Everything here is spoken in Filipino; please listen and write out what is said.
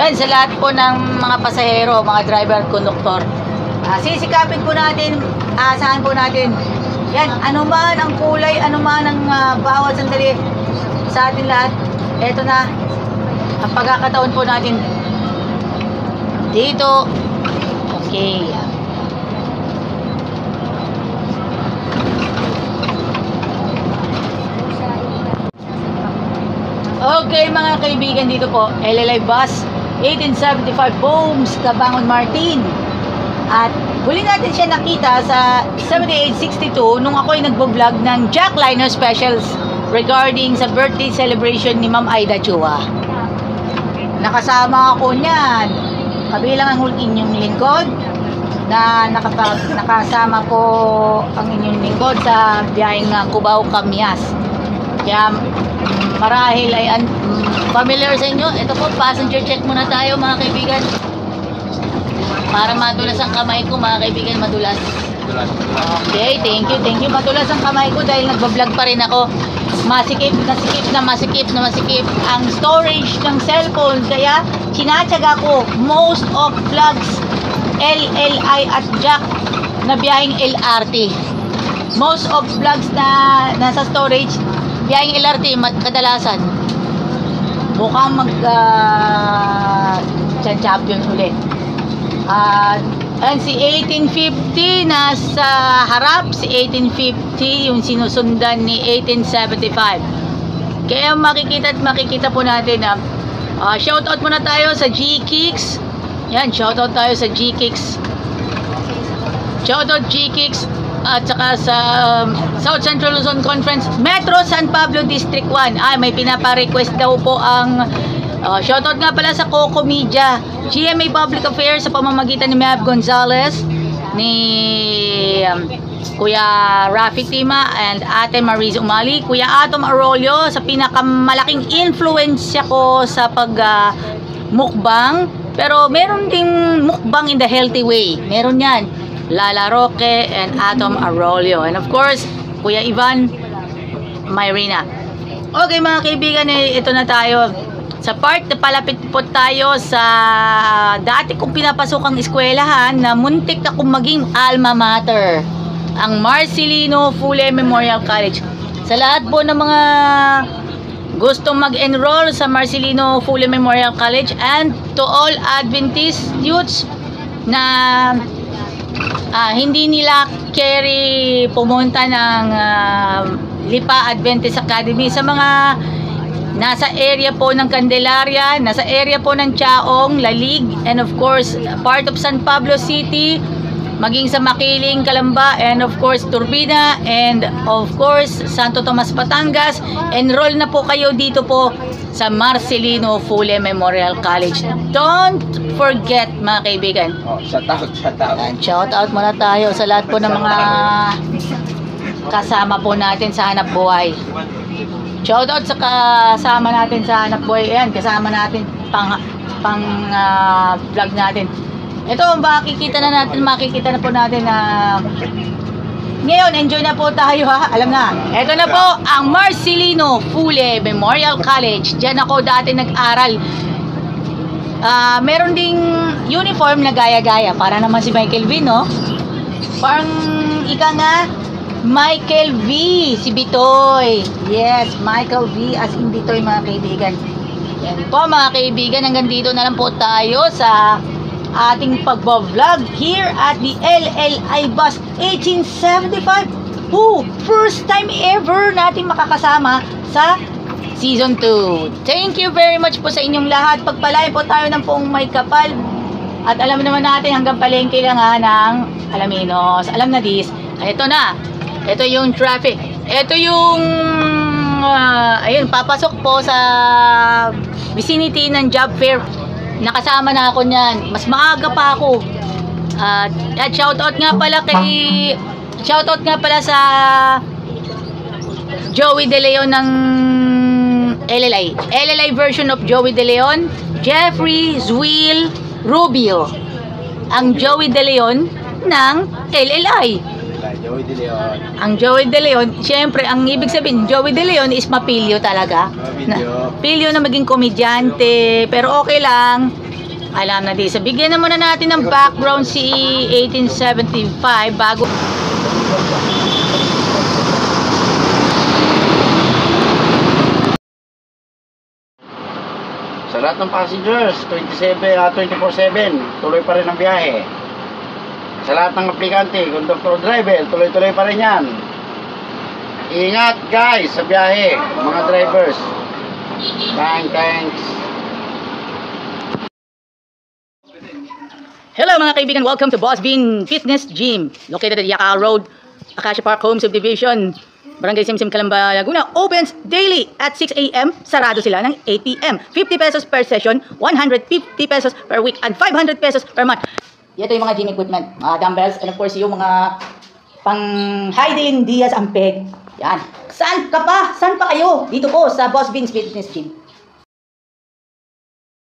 Yan, sa lahat po ng mga pasahero, mga driver, konduktor. Sisikapin po natin, asahan po natin. Yan, ano man ang kulay, ano man ang bawat sandali sa atin lahat. Eto na, ang pagkakataon po natin dito. Okay. Okay mga kaibigan, dito po LLI Bus 1875 Boms, Cabangon Martin. At huli natin siya nakita sa 7862 nung ako'y nagbo-vlog ng Jackliner Specials regarding sa birthday celebration ni Ma'am Aida Chua. Nakasama ako niyan, kabilang ang inyong lingkod na nakasama po ang inyong lingkod sa biyaheng Cubao Camias. Kaya marahil ay familiar sa inyo. Ito po, passenger check muna tayo mga kaibigan. Para madulas ang kamay ko mga kaibigan, madulas. Okay, thank you. Madulas ang kamay ko dahil nagbablog pa rin ako. Masikip ang storage ng cellphone. Kaya sinatsaga ko most of vlogs LLI at Jack na biyaheng LRT. Most of vlogs na nasa storage biyaheng LRT kadalasan mukhang champion ulit. Si 1850 nasa harap, si 1850 yung sinusundan ni 1875. Kaya makikita po natin na shoutout muna tayo sa G-Kicks. Yan, shoutout tayo sa G-Kicks. Shoutout G-Kicks. At saka sa South Central Luzon Conference, Metro San Pablo District 1. May pinapa-request daw po ang shoutout nga pala sa Coco Media, GMA Public Affairs sa pamamagitan ni Mav Gonzalez, ni Kuya Rafi Tima and Ate Mariz Umali, Kuya Atom Arroyo sa pinakamalaking influensya ko sa mukbang, pero meron ding mukbang in the healthy way. Meron yan. Lala Roque and Atom Arroyo. And of course, Kuya Ivan Myrina. Okay mga kaibigan, ito na tayo. Sa part na palapit po tayo sa dati kong pinapasokang eskwelahan na muntik akong maging alma mater. Ang Marcelino Fule Memorial College. Sa lahat po ng mga gustong mag-enroll sa Marcelino Fule Memorial College and to all Adventist youths na hindi nila carry pumunta ng Lipa Adventist Academy, sa mga nasa area po ng Candelaria, nasa area po ng Chaong, Lalig, and of course part of San Pablo City, maging sa Makiling, Calamba, and of course Turbina, and of course Santo Tomas, Batangas. Enroll na po kayo dito po sa Marcelino Fule Memorial College. Don't forget mga kaibigan. Shout out muna tayo sa lahat po ng mga kasama po natin sa hanap buhay. Shout out sa kasama natin sa hanap buhay. Ayan, kasama natin pang vlog natin. Ito, makikita na po natin na ngayon, enjoy na po tayo ha. Alam na, ito na po ang Marcelino Fule Memorial College. Diyan ako dati nag-aral. Meron ding uniform na gaya-gaya. Para naman si Michael V, no? Parang ika nga, Michael V, si Bitoy. Yes, Michael V as in Bitoy mga kaibigan. Yan po mga kaibigan, hanggang dito na lang po tayo sa ating pagbablog here at the LLI Bus 1875. First time ever nating makakasama sa Season 2. Thank you very much po sa inyong lahat. Pagpalain po tayo ng poong may kapal. At alam naman natin hanggang palengke lang ng Alaminos. Alam na this. Ito na. Ito yung traffic. Ito yung ayun, papasok po sa vicinity ng job fair. Nakasama na ako niyan. Mas maaga pa ako. At shoutout nga pala sa Joey De Leon ng LLI version of Joey De Leon, Jeffrey Zwil Rubio. Ang Joey De Leon ng LLI. Ang Joey De Leon, syempre, ang ibig sabihin, Joey De Leon is mapilyo talaga. Pilyo na maging komedyante, pero okay lang. Alam na di. So, bigyan na muna natin ng background si 1875 bago... Sa lahat ng passengers, 24/7, tuloy pa rin ang biyahe. Sa lahat ng aplikante, conductor, driver, tuloy-tuloy pa rin yan. Ingat guys sa biyahe, mga drivers. Thanks. Hello mga kaibigan, welcome to Boss Bean Fitness Gym located at Yacal Road, Acacia Park Home Subdivision, Barangay Simsim, Calamba, Laguna. Opens daily at 6 a.m. Sarado sila ng 8 p.m. 50 pesos per session, 150 pesos per week, and 500 pesos per month. Ito yung mga gym equipment, mga dumbbells, and of course yung mga pang Heidelin Diaz Ampeg. Yan. Saan pa kayo? Dito po sa Boss Bean Fitness Gym.